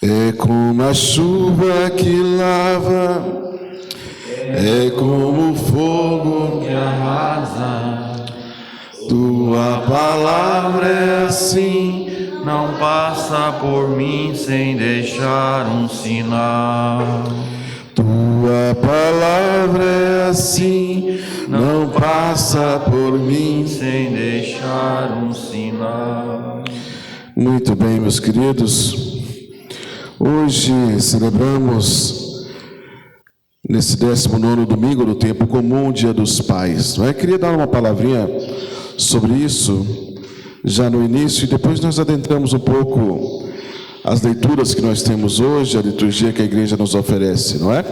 É como a chuva que lava, é como o fogo que arrasa. Tua palavra é assim, não passa por mim sem deixar um sinal. Tua palavra é assim, não passa por mim sem deixar um sinal. Muito bem, meus queridos. Hoje celebramos, nesse 19º domingo do tempo comum, Dia dos Pais. Eu queria dar uma palavrinha sobre isso já no início, e depois nós adentramos um pouco as leituras que nós temos hoje, a liturgia que a igreja nos oferece, não é?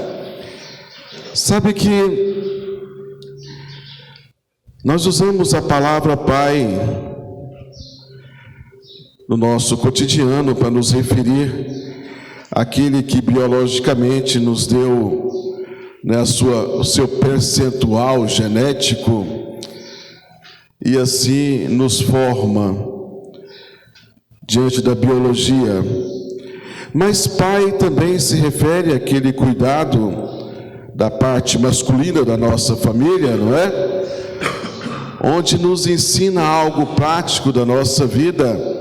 Sabe que nós usamos a palavra Pai no nosso cotidiano para nos referir àquele que biologicamente nos deu, né, o seu percentual genético e assim nos forma diante da biologia. Mas pai também se refere àquele cuidado da parte masculina da nossa família, não é? Onde nos ensina algo prático da nossa vida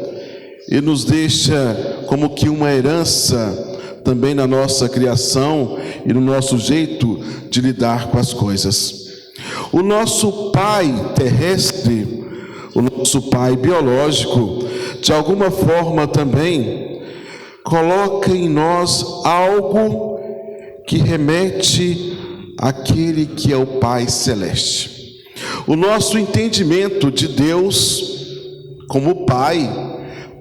e nos deixa como que uma herança também na nossa criação e no nosso jeito de lidar com as coisas. O nosso pai terrestre, o nosso pai biológico, de alguma forma também coloca em nós algo que remete àquele que é o Pai Celeste. O nosso entendimento de Deus como Pai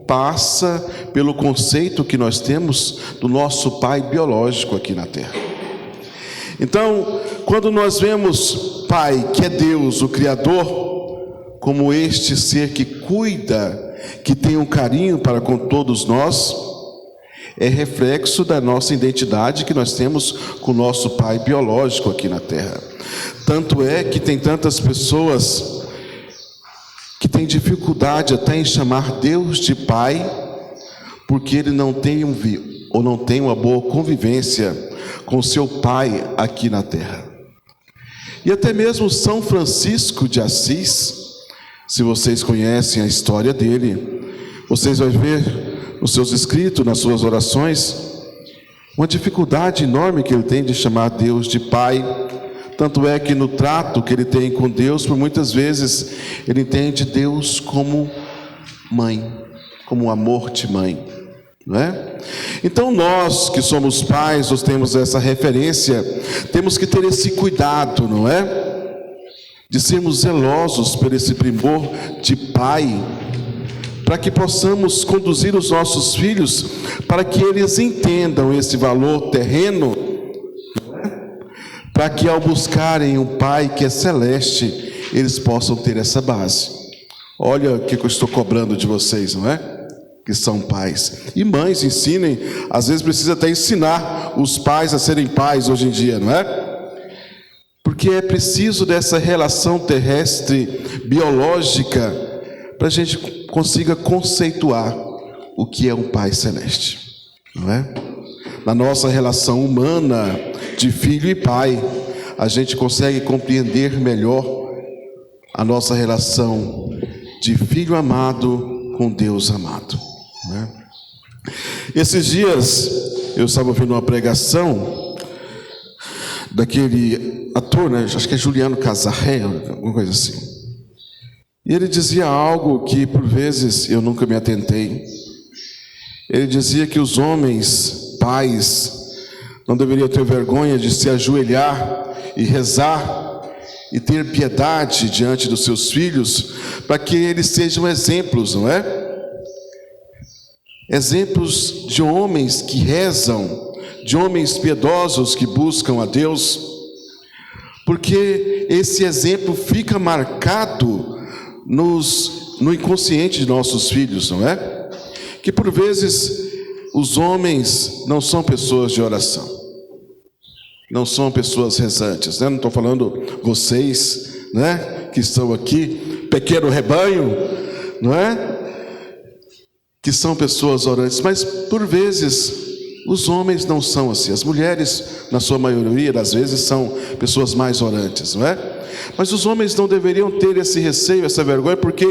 passa pelo conceito que nós temos do nosso pai biológico aqui na terra. Então, quando nós vemos Pai, que é Deus, o Criador, como este ser que cuida, que tem um carinho para com todos nós, é reflexo da nossa identidade que nós temos com o nosso pai biológico aqui na terra. Tanto é que tem tantas pessoas que têm dificuldade até em chamar Deus de Pai, porque ele não tem uma boa convivência com seu pai aqui na terra. E até mesmo São Francisco de Assis, se vocês conhecem a história dele, vocês vão ver nos seus escritos, nas suas orações, uma dificuldade enorme que ele tem de chamar Deus de Pai. Tanto é que no trato que ele tem com Deus, por muitas vezes, ele entende Deus como mãe, como amor de mãe, não é? Então nós que somos pais, nós temos essa referência, temos que ter esse cuidado, não é? De sermos zelosos por esse primor de pai, para que possamos conduzir os nossos filhos, para que eles entendam esse valor terreno, para que ao buscarem um Pai que é celeste, eles possam ter essa base. Olha o que eu estou cobrando de vocês, não é? Que são pais. E mães, ensinem, às vezes precisa até ensinar os pais a serem pais hoje em dia, não é? Porque é preciso dessa relação terrestre, biológica, para a gente consiga conceituar o que é um Pai celeste, não é? Na nossa relação humana de filho e pai, a gente consegue compreender melhor a nossa relação de filho amado com Deus amado, né? Esses dias eu estava ouvindo uma pregação daquele ator, né? Acho que é Juliano Casarré, alguma coisa assim. E ele dizia algo que por vezes eu nunca me atentei. Ele dizia que os homens, pais, não deveriam ter vergonha de se ajoelhar e rezar e ter piedade diante dos seus filhos, para que eles sejam exemplos, não é? Exemplos de homens que rezam, de homens piedosos que buscam a Deus, porque esse exemplo fica marcado no inconsciente de nossos filhos, não é? Que por vezes os homens não são pessoas de oração, não são pessoas rezantes, né? Não estou falando vocês, né, que estão aqui, pequeno rebanho, não é? Que são pessoas orantes, mas por vezes Os homens não são assim. As mulheres, na sua maioria das vezes, são pessoas mais orantes, não é? Mas os homens não deveriam ter esse receio, essa vergonha, porque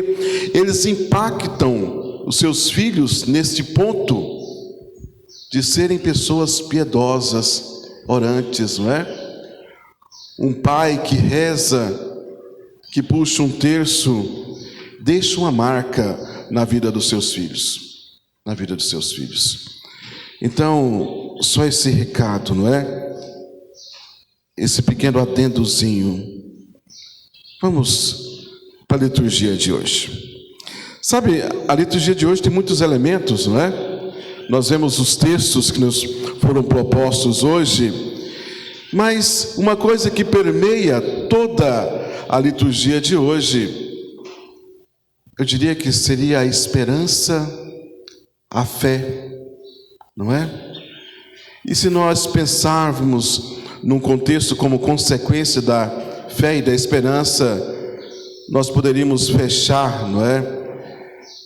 eles impactam os seus filhos neste ponto de serem pessoas piedosas, orantes, não é? Um pai que reza, que puxa um terço, deixa uma marca na vida dos seus filhos, na vida dos seus filhos. Então, só esse recado, não é? Esse pequeno adendozinho. Vamos para a liturgia de hoje. Sabe, a liturgia de hoje tem muitos elementos, não é? Nós vemos os textos que nos foram propostos hoje, mas uma coisa que permeia toda a liturgia de hoje, eu diria que seria a esperança, a fé, não é? E se nós pensarmos num contexto como consequência da fé e da esperança, nós poderíamos fechar, não é?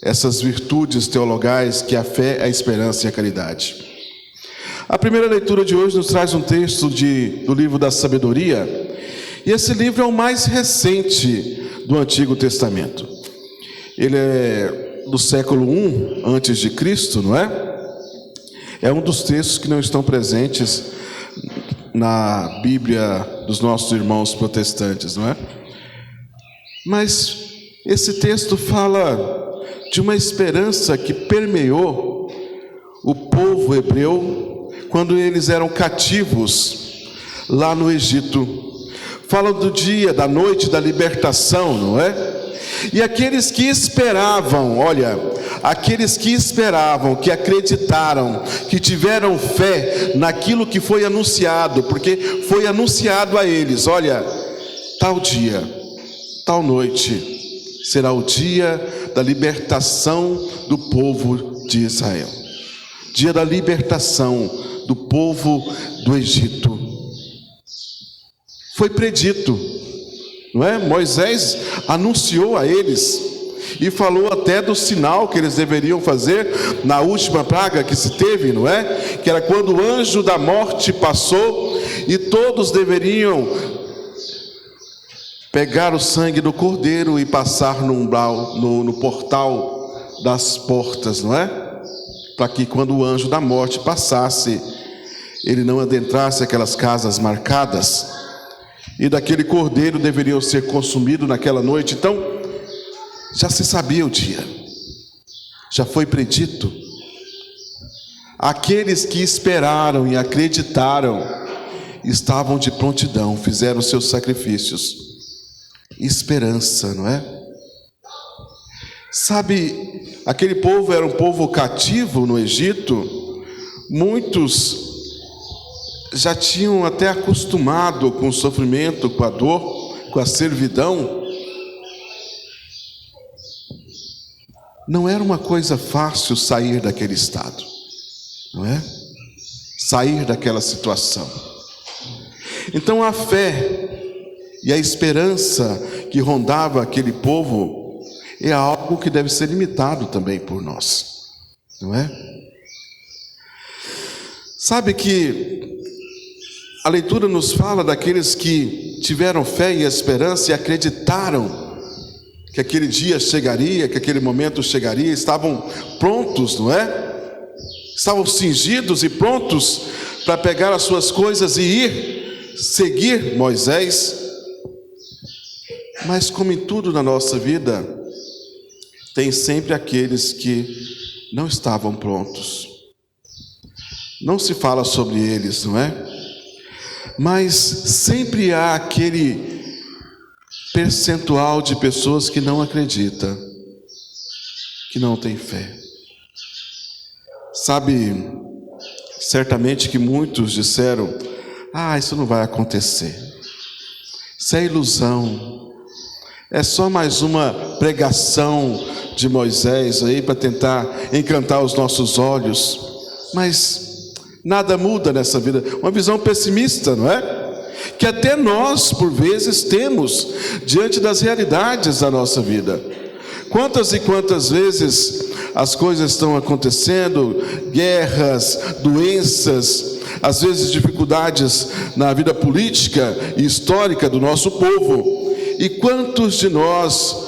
Essas virtudes teologais que a fé, a esperança e a caridade. A primeira leitura de hoje nos traz um texto do livro da Sabedoria, e esse livro é o mais recente do Antigo Testamento. Ele é do século I antes de Cristo, não é? É um dos textos que não estão presentes na Bíblia dos nossos irmãos protestantes, não é? Mas esse texto fala de uma esperança que permeou o povo hebreu quando eles eram cativos lá no Egito. Fala do dia, da noite da libertação, não é? E aqueles que esperavam, olha, aqueles que esperavam, que acreditaram, que tiveram fé naquilo que foi anunciado, porque foi anunciado a eles, olha, tal dia, tal noite, será o dia da libertação do povo de Israel. Dia da libertação do povo do Egito. Foi predito, não é? Moisés anunciou a eles e falou até do sinal que eles deveriam fazer na última praga que se teve, não é? Que era quando o anjo da morte passou e todos deveriam pegar o sangue do cordeiro e passar no umbral, no portal das portas, não é? Para que quando o anjo da morte passasse, ele não adentrasse aquelas casas marcadas, e daquele cordeiro deveriam ser consumidos naquela noite. Então, já se sabia o dia, já foi predito. Aqueles que esperaram e acreditaram estavam de prontidão, fizeram seus sacrifícios. Esperança, não é? Sabe, aquele povo era um povo cativo no Egito. Muitos já tinham até acostumado com o sofrimento, com a dor, com a servidão. Não era uma coisa fácil sair daquele estado, não é? Sair daquela situação. Então a fé e a esperança que rondava aquele povo é algo que deve ser imitado também por nós, não é? Sabe que a leitura nos fala daqueles que tiveram fé e esperança e acreditaram que aquele dia chegaria, que aquele momento chegaria, estavam prontos, não é? Estavam cingidos e prontos para pegar as suas coisas e ir seguir Moisés. Mas como em tudo na nossa vida, tem sempre aqueles que não estavam prontos. Não se fala sobre eles, não é? Mas sempre há aquele percentual de pessoas que não acredita, que não tem fé. Sabe, certamente que muitos disseram: isso não vai acontecer, isso é ilusão, é só mais uma pregação de Moisés aí para tentar encantar os nossos olhos. Mas nada muda nessa vida. Uma visão pessimista, não é? Que até nós, por vezes, temos diante das realidades da nossa vida. Quantas e quantas vezes as coisas estão acontecendo, guerras, doenças, às vezes dificuldades na vida política e histórica do nosso povo. E quantos de nós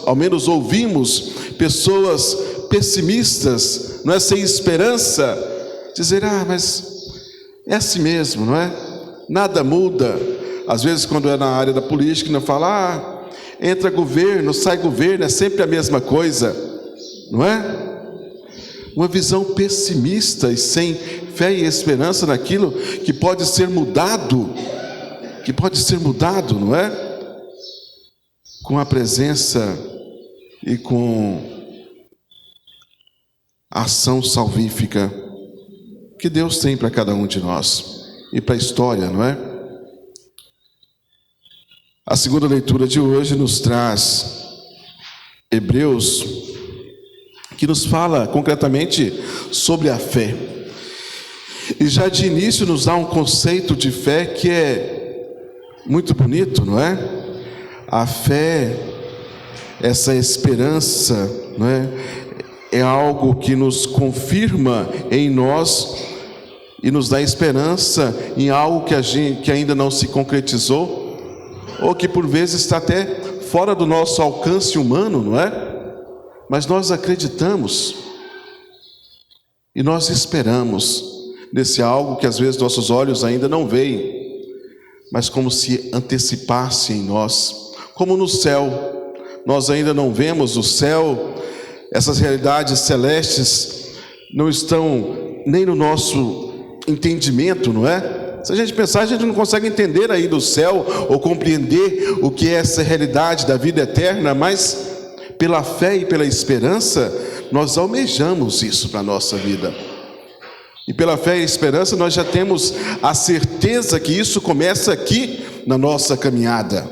ao menos ouvimos pessoas pessimistas, não é, sem esperança, dizer: mas é assim mesmo, não é? Nada muda. Às vezes, quando é na área da política, não fala: entra governo, sai governo, é sempre a mesma coisa, não é? Uma visão pessimista e sem fé e esperança naquilo que pode ser mudado, não é? Com a presença e com a ação salvífica que Deus tem para cada um de nós e para a história, não é? A segunda leitura de hoje nos traz Hebreus, que nos fala concretamente sobre a fé. E já de início nos dá um conceito de fé que é muito bonito, não é? A fé, essa esperança, não é? É algo que nos confirma em nós e nos dá esperança em algo que ainda não se concretizou, ou que por vezes está até fora do nosso alcance humano, não é? Mas nós acreditamos e nós esperamos nesse algo que às vezes nossos olhos ainda não veem, mas como se antecipasse em nós, como no céu. Nós ainda não vemos o céu, essas realidades celestes não estão nem no nosso entendimento, não é? Se a gente pensar, a gente não consegue entender aí do céu ou compreender o que é essa realidade da vida eterna, mas pela fé e pela esperança nós almejamos isso para a nossa vida. E pela fé e esperança nós já temos a certeza que isso começa aqui na nossa caminhada.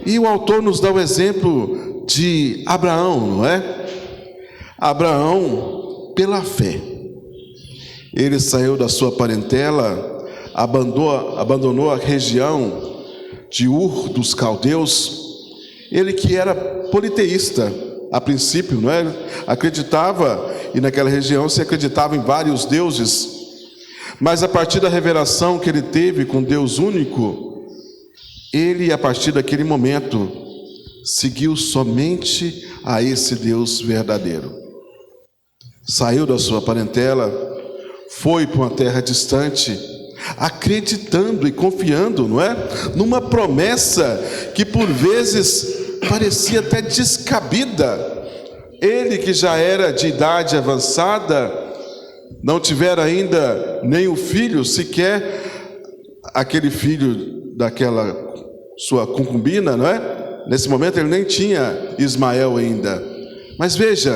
E o autor nos dá o exemplo de Abraão, não é? Abraão, pela fé, ele saiu da sua parentela, abandonou a região de Ur dos Caldeus. Ele que era politeísta a princípio, não é? Acreditava, e naquela região se acreditava em vários deuses, mas a partir da revelação que ele teve com Deus único, ele, a partir daquele momento, seguiu somente a esse Deus verdadeiro. Saiu da sua parentela, foi para uma terra distante, acreditando e confiando, não é? Numa promessa que por vezes parecia até descabida. Ele que já era de idade avançada, não tivera ainda nem o filho, sequer aquele filho daquela sua concubina, não é? Nesse momento ele nem tinha Ismael ainda. Mas veja,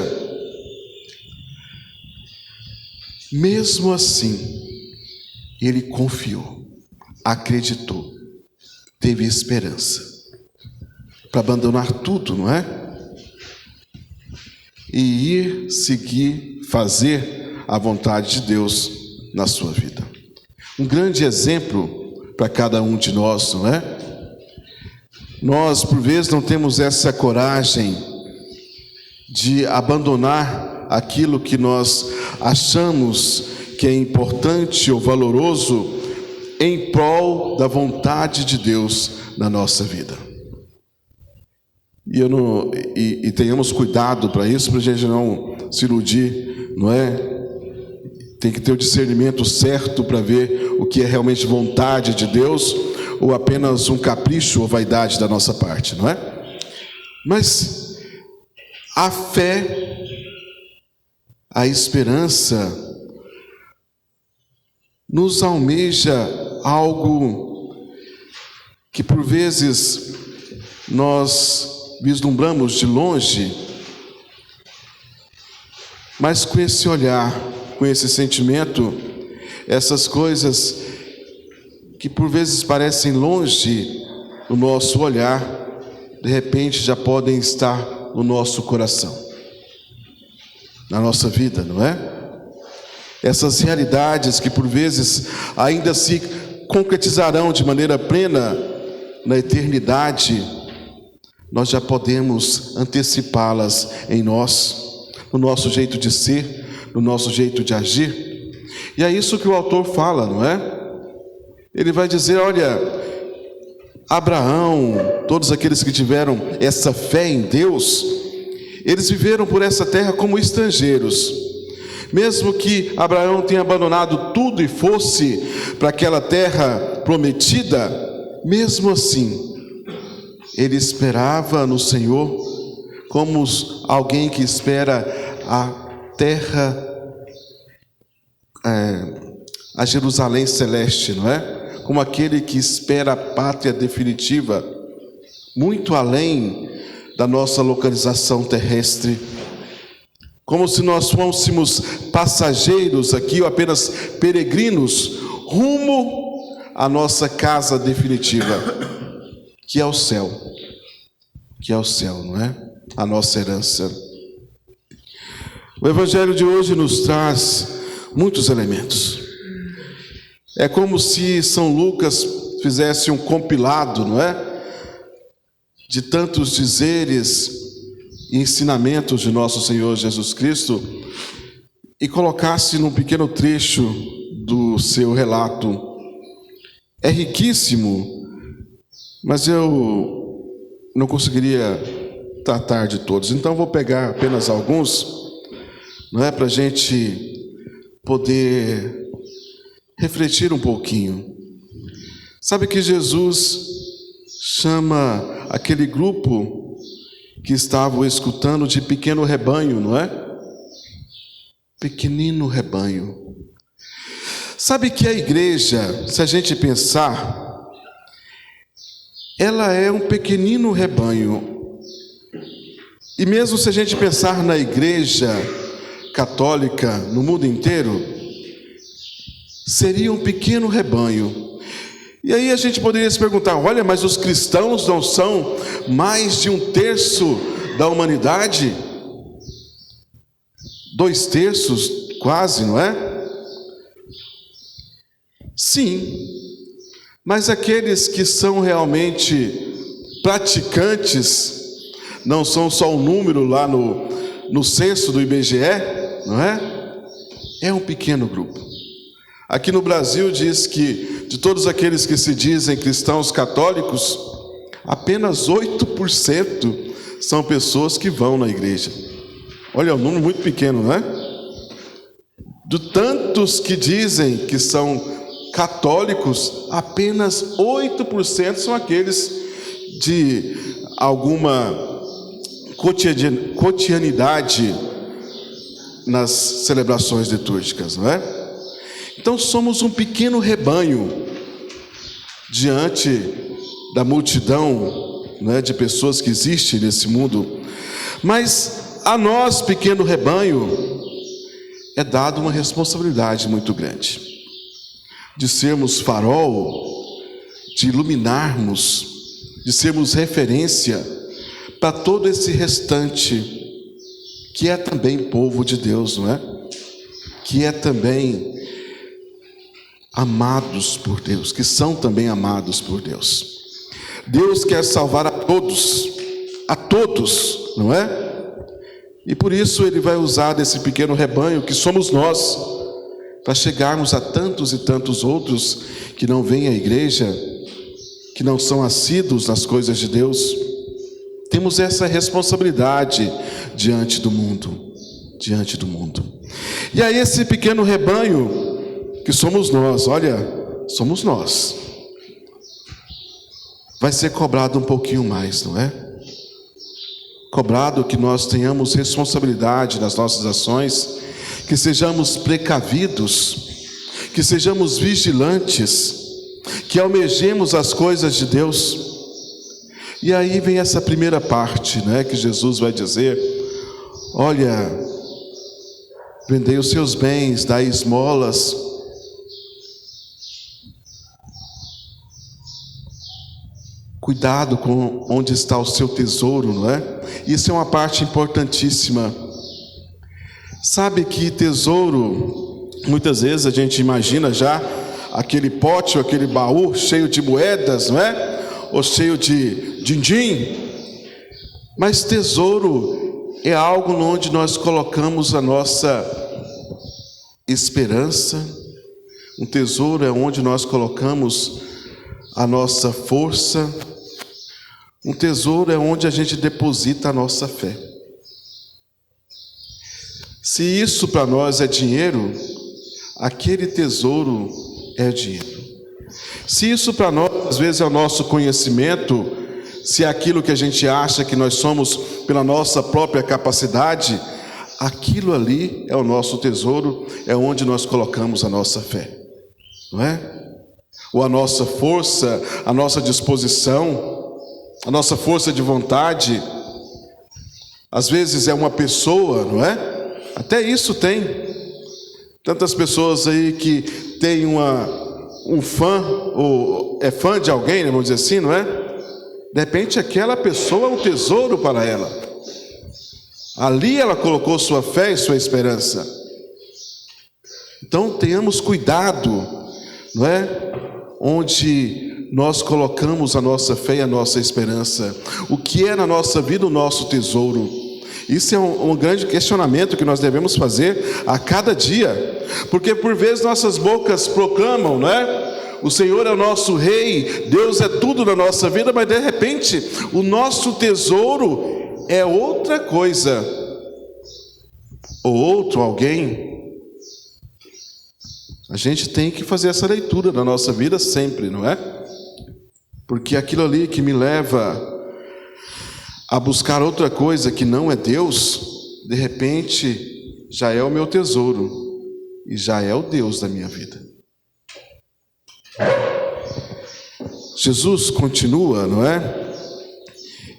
mesmo assim, ele confiou, acreditou, teve esperança para abandonar tudo, não é? E ir, seguir, fazer a vontade de Deus na sua vida. Um grande exemplo para cada um de nós, não é? Nós, por vezes, não temos essa coragem de abandonar aquilo que nós achamos que é importante ou valoroso em prol da vontade de Deus na nossa vida. E tenhamos cuidado para isso, para a gente não se iludir, não é? Tem que ter o discernimento certo para ver o que é realmente vontade de Deus ou apenas um capricho ou vaidade da nossa parte, não é? Mas a fé, a esperança, nos almeja algo que por vezes nós vislumbramos de longe, mas com esse olhar, com esse sentimento, essas coisas que por vezes parecem longe no nosso olhar, de repente já podem estar no nosso coração, na nossa vida, não é? Essas realidades que por vezes ainda se concretizarão de maneira plena na eternidade, nós já podemos antecipá-las em nós, no nosso jeito de ser, no nosso jeito de agir. E é isso que o autor fala, não é? Ele vai dizer, olha, Abraão, todos aqueles que tiveram essa fé em Deus, eles viveram por essa terra como estrangeiros. Mesmo que Abraão tenha abandonado tudo e fosse para aquela terra prometida, mesmo assim, ele esperava no Senhor como alguém que espera a terra, a Jerusalém celeste, não é? Como aquele que espera a pátria definitiva, muito além da nossa localização terrestre. Como se nós fôssemos passageiros aqui, ou apenas peregrinos, rumo à nossa casa definitiva, que é o céu. Que é o céu, não é? A nossa herança. O Evangelho de hoje nos traz muitos elementos. É como se São Lucas fizesse um compilado, não é? De tantos dizeres e ensinamentos de nosso Senhor Jesus Cristo e colocasse num pequeno trecho do seu relato. É riquíssimo, mas eu não conseguiria tratar de todos. Então vou pegar apenas alguns, não é, para a gente poder refletir um pouquinho. Sabe que Jesus chama aquele grupo que estavam escutando de pequeno rebanho, não é? Pequenino rebanho. Sabe que a igreja, se a gente pensar, ela é um pequenino rebanho. E mesmo se a gente pensar na igreja católica no mundo inteiro, seria um pequeno rebanho. E aí a gente poderia se perguntar, olha, mas os cristãos não são mais de 1/3 da humanidade? 2/3 quase, não é? Sim, mas aqueles que são realmente praticantes, não são só um número lá no censo do IBGE, não é? É um pequeno grupo. Aqui no Brasil diz que de todos aqueles que se dizem cristãos católicos, apenas 8% são pessoas que vão na igreja. Olha, é um número muito pequeno, não é? De tantos que dizem que são católicos, apenas 8% são aqueles de alguma cotidianidade nas celebrações litúrgicas, não é? Então somos um pequeno rebanho diante da multidão, né, de pessoas que existe nesse mundo. Mas a nós, pequeno rebanho, é dada uma responsabilidade muito grande de sermos farol, de iluminarmos, de sermos referência para todo esse restante que é também povo de Deus, não é? Que é também amados por Deus, que são também amados por Deus. Deus quer salvar a todos, não é? E por isso Ele vai usar desse pequeno rebanho que somos nós, para chegarmos a tantos e tantos outros que não vêm à igreja, que não são assíduos nas coisas de Deus. Temos essa responsabilidade diante do mundo. E aí esse pequeno rebanho que somos nós, olha, somos nós, vai ser cobrado um pouquinho mais, não é? Cobrado que nós tenhamos responsabilidade nas nossas ações, que sejamos precavidos, que sejamos vigilantes, que almejemos as coisas de Deus. E aí vem essa primeira parte, né, que Jesus vai dizer, olha, vendei os seus bens, dai esmolas, cuidado com onde está o seu tesouro, não é? Isso é uma parte importantíssima. Sabe que tesouro, muitas vezes a gente imagina já aquele pote ou aquele baú cheio de moedas, não é? Ou cheio de din-din. Mas tesouro é algo onde nós colocamos a nossa esperança. Um tesouro é onde nós colocamos a nossa força. Um tesouro é onde a gente deposita a nossa fé. Se isso para nós é dinheiro, aquele tesouro é dinheiro. Se isso para nós, às vezes, é o nosso conhecimento, se é aquilo que a gente acha que nós somos pela nossa própria capacidade, aquilo ali é o nosso tesouro, é onde nós colocamos a nossa fé, não é? Ou a nossa força, a nossa disposição, a nossa força de vontade. Às vezes é uma pessoa, não é? Até isso tem. Tantas pessoas aí que tem um fã, ou é fã de alguém, né, vamos dizer assim, não é? De repente aquela pessoa é um tesouro para ela. Ali ela colocou sua fé e sua esperança. Então tenhamos cuidado, não é? Onde nós colocamos a nossa fé e a nossa esperança. O que é na nossa vida o nosso tesouro? Isso é um grande questionamento que nós devemos fazer a cada dia. Porque por vezes nossas bocas proclamam, não é? O Senhor é o nosso Rei, Deus é tudo na nossa vida, mas de repente o nosso tesouro é outra coisa, ou outro alguém. A gente tem que fazer essa leitura na nossa vida sempre, não é? Porque aquilo ali que me leva a buscar outra coisa que não é Deus, de repente já é o meu tesouro e já é o Deus da minha vida. Jesus continua, não é?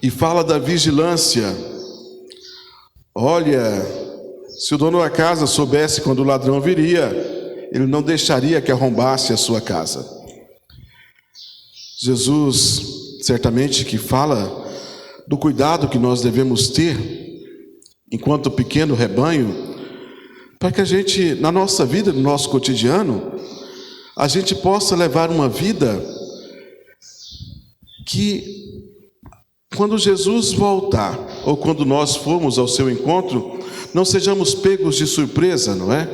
E fala da vigilância. Olha, se o dono da casa soubesse quando o ladrão viria, ele não deixaria que arrombasse a sua casa. Jesus certamente que fala do cuidado que nós devemos ter enquanto pequeno rebanho, para que a gente, na nossa vida, no nosso cotidiano, a gente possa levar uma vida que, quando Jesus voltar, ou quando nós formos ao seu encontro, não sejamos pegos de surpresa, não é?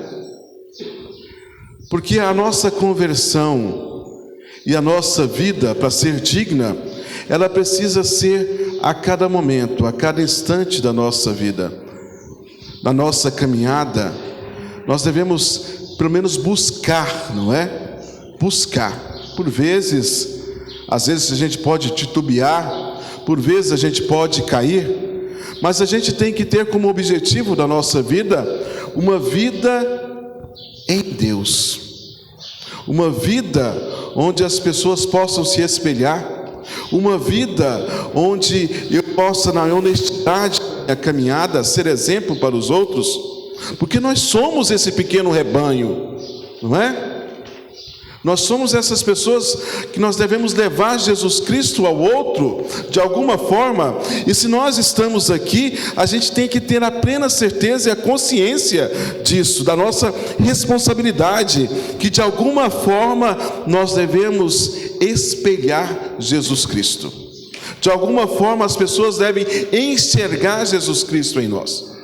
Porque a nossa conversão e a nossa vida, para ser digna, ela precisa ser a cada momento, a cada instante da nossa vida, da nossa caminhada. Nós devemos, pelo menos, buscar, não é? Buscar. Por vezes, às vezes a gente pode titubear, por vezes a gente pode cair, mas a gente tem que ter como objetivo da nossa vida uma vida em Deus, uma vida onde as pessoas possam se espelhar, uma vida onde eu possa, na honestidade da minha caminhada, ser exemplo para os outros, porque nós somos esse pequeno rebanho, não é? Nós somos essas pessoas que nós devemos levar Jesus Cristo ao outro, de alguma forma. E se nós estamos aqui, a gente tem que ter a plena certeza e a consciência disso, da nossa responsabilidade, que de alguma forma nós devemos espelhar Jesus Cristo. De alguma forma as pessoas devem enxergar Jesus Cristo em nós.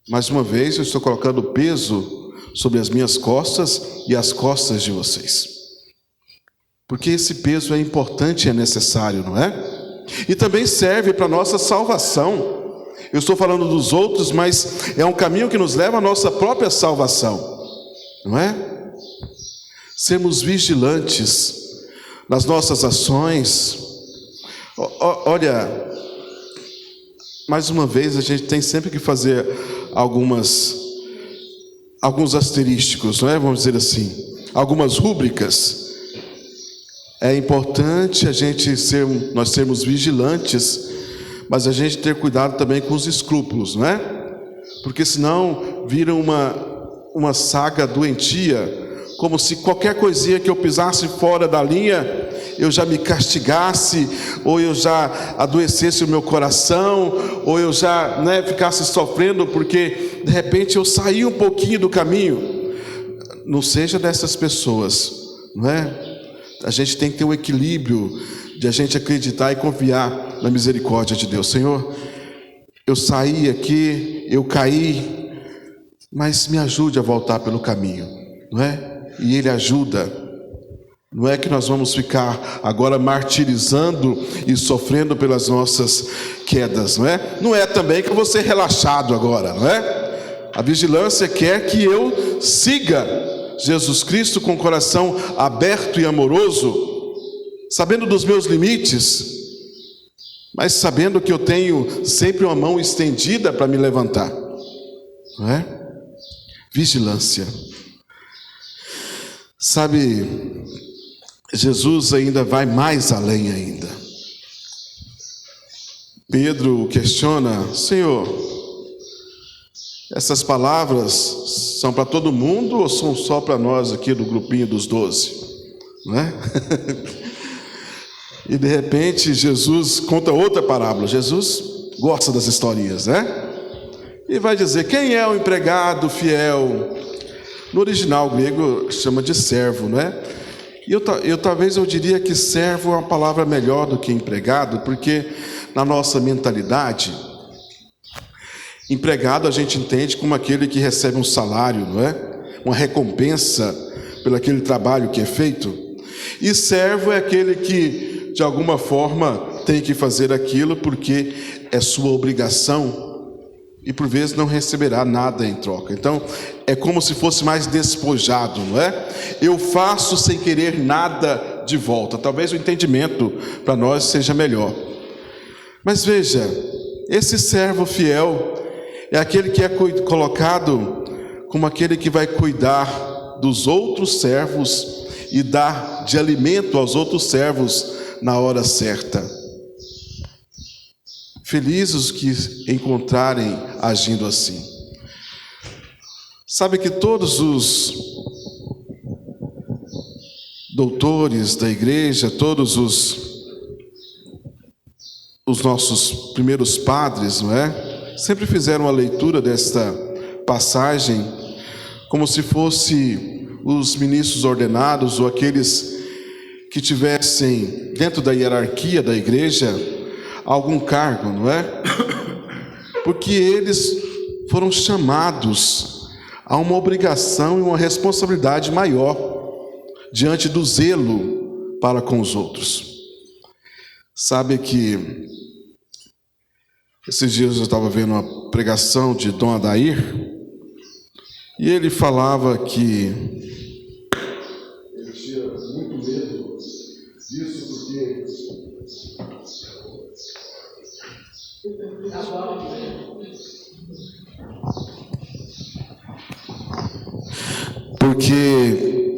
Mais uma vez eu estou colocando peso sobre as minhas costas e as costas de vocês, porque esse peso é importante e é necessário, não é? E também serve para a nossa salvação. Eu estou falando dos outros, mas é um caminho que nos leva à nossa própria salvação, não é? Sermos vigilantes nas nossas ações. Olha, mais uma vez a gente tem sempre que fazer alguns asterísticos, não é? Vamos dizer assim, algumas rúbricas. É importante nós sermos vigilantes, mas a gente ter cuidado também com os escrúpulos, não é? Porque senão vira uma saga doentia, como se qualquer coisinha que eu pisasse fora da linha, eu já me castigasse, ou eu já adoecesse o meu coração, ou eu já ficasse sofrendo porque de repente eu saí um pouquinho do caminho. Não seja dessas pessoas, não é? A gente tem que ter um equilíbrio de a gente acreditar e confiar na misericórdia de Deus. Senhor, eu saí aqui, eu caí, mas me ajude a voltar pelo caminho, não é? E Ele ajuda. Não é que nós vamos ficar agora martirizando e sofrendo pelas nossas quedas, não é? Não é também que eu vou ser relaxado agora, não é? A vigilância quer que eu siga Jesus Cristo com o coração aberto e amoroso, sabendo dos meus limites, mas sabendo que eu tenho sempre uma mão estendida para me levantar, não é? Vigilância. Sabe, Jesus ainda vai mais além ainda. Pedro questiona: Senhor, essas palavras são para todo mundo ou são só para nós aqui do grupinho dos 12? Não é? E de repente Jesus conta outra parábola. Jesus gosta das historinhas, né? E vai dizer: quem é o empregado fiel? No original grego chama de servo, não é? E talvez eu diria que servo é uma palavra melhor do que empregado, porque na nossa mentalidade, empregado a gente entende como aquele que recebe um salário, não é? Uma recompensa pelo aquele trabalho que é feito. E servo é aquele que, de alguma forma, tem que fazer aquilo porque é sua obrigação e por vezes não receberá nada em troca. Então, é como se fosse mais despojado, não é? Eu faço sem querer nada de volta. Talvez o entendimento para nós seja melhor. Mas veja, esse servo fiel é aquele que é colocado como aquele que vai cuidar dos outros servos e dar de alimento aos outros servos na hora certa. Felizes os que encontrarem agindo assim. Sabe que todos os doutores da igreja, todos os nossos primeiros padres, não é? Sempre fizeram a leitura desta passagem como se fosse os ministros ordenados ou aqueles que tivessem dentro da hierarquia da igreja algum cargo, não é? Porque eles foram chamados a uma obrigação e uma responsabilidade maior diante do zelo para com os outros. Sabe que esses dias eu estava vendo uma pregação de Dom Adair e ele falava que ele tinha muito medo disso porque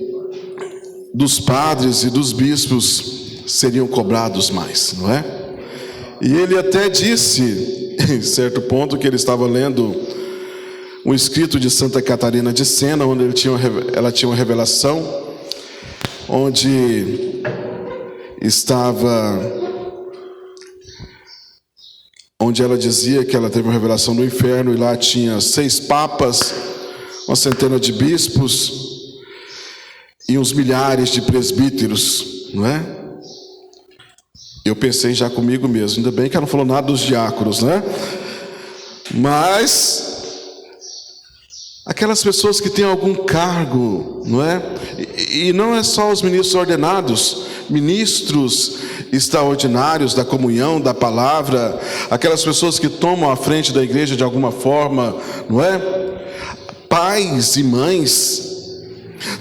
dos padres e dos bispos seriam cobrados mais, não é? E ele até disse, em certo ponto, que ele estava lendo um escrito de Santa Catarina de Sena, onde ela tinha uma revelação, onde ela dizia que ela teve uma revelação do inferno, e lá tinha 6 papas, uma centena de bispos e uns milhares de presbíteros, não é? Eu pensei já comigo mesmo, ainda bem que ela não falou nada dos diáconos, né? Mas aquelas pessoas que têm algum cargo, não é? E não é só os ministros ordenados, ministros extraordinários da comunhão, da palavra, aquelas pessoas que tomam a frente da igreja de alguma forma, não é? Pais e mães,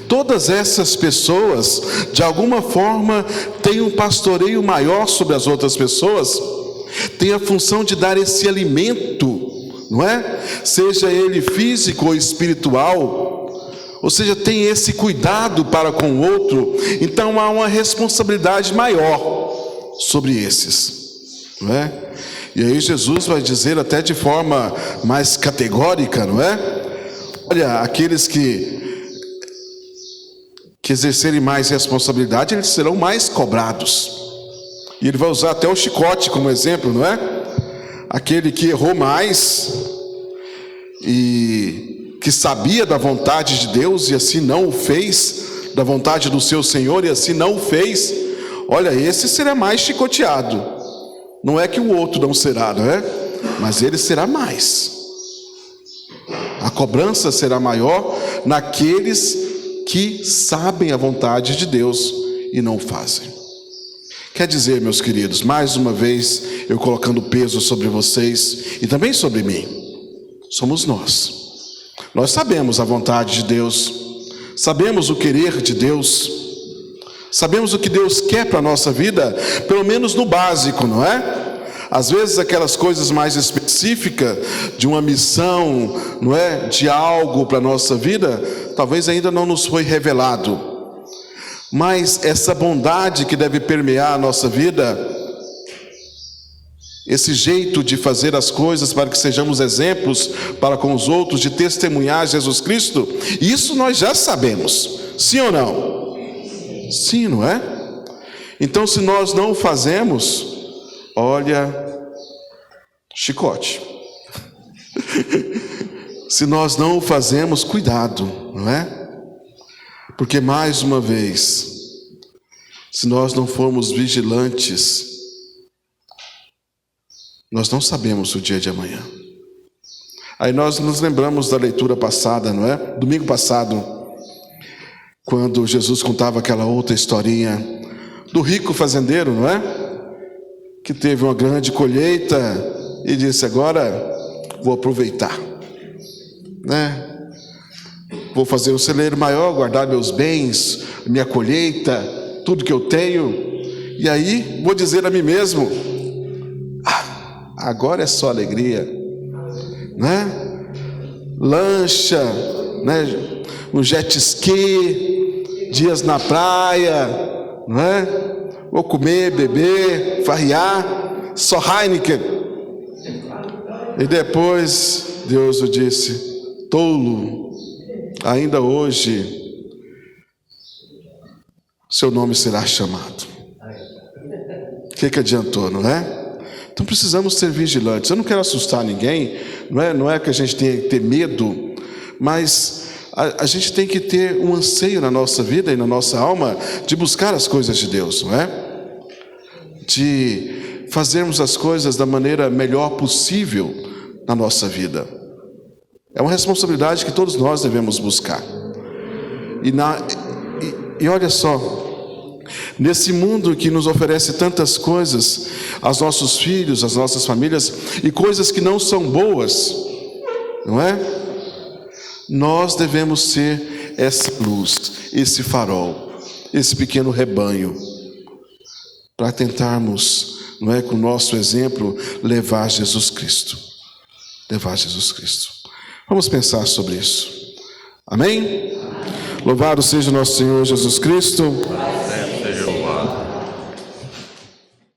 todas essas pessoas, de alguma forma, têm um pastoreio maior sobre as outras pessoas, têm a função de dar esse alimento, não é? Seja ele físico ou espiritual, ou seja, tem esse cuidado para com o outro, então há uma responsabilidade maior sobre esses, não é? E aí Jesus vai dizer até de forma mais categórica, não é? Olha, aqueles que exercerem mais responsabilidade, eles serão mais cobrados. E ele vai usar até o chicote como exemplo, não é? Aquele que errou mais e que sabia da vontade de Deus e assim não o fez, da vontade do seu Senhor e assim não o fez, olha, esse será mais chicoteado. Não é que o outro não será, não é? Mas ele será mais. A cobrança será maior naqueles que sabem a vontade de Deus e não fazem. Quer dizer, meus queridos, mais uma vez eu colocando peso sobre vocês e também sobre mim, somos nós. Nós sabemos a vontade de Deus, sabemos o querer de Deus, sabemos o que Deus quer para a nossa vida, pelo menos no básico, não é? Às vezes aquelas coisas mais específicas de uma missão, não é? De algo para a nossa vida, talvez ainda não nos foi revelado. Mas essa bondade que deve permear a nossa vida, esse jeito de fazer as coisas para que sejamos exemplos para com os outros, de testemunhar Jesus Cristo, isso nós já sabemos, sim ou não? Sim, não é? Então, se nós não fazemos, olha, chicote. Se nós não o fazemos, cuidado, não é? Porque mais uma vez, se nós não formos vigilantes, nós não sabemos o dia de amanhã. Aí nós nos lembramos da leitura passada, não é? Domingo passado, quando Jesus contava aquela outra historinha do rico fazendeiro, não é? Que teve uma grande colheita e disse: agora vou aproveitar, né? Vou fazer um celeiro maior, guardar meus bens, minha colheita, tudo que eu tenho, e aí vou dizer a mim mesmo: agora é só alegria, né? Lancha, né? Um jet ski, dias na praia, não é? Vou comer, beber, farrear, só Heineken. E depois Deus o disse: tolo, ainda hoje seu nome será chamado. O que adiantou, não é? Então precisamos ser vigilantes. Eu não quero assustar ninguém, não é que a gente tenha que ter medo, mas a gente tem que ter um anseio na nossa vida e na nossa alma de buscar as coisas de Deus, não é? De fazermos as coisas da maneira melhor possível na nossa vida. É uma responsabilidade que todos nós devemos buscar. E olha só, nesse mundo que nos oferece tantas coisas, aos nossos filhos, às nossas famílias, e coisas que não são boas, não é? Nós devemos ser essa luz, esse farol, esse pequeno rebanho, para tentarmos, não é, com o nosso exemplo, levar Jesus Cristo. Levar Jesus Cristo. Vamos pensar sobre isso. Amém? Louvado seja o nosso Senhor Jesus Cristo.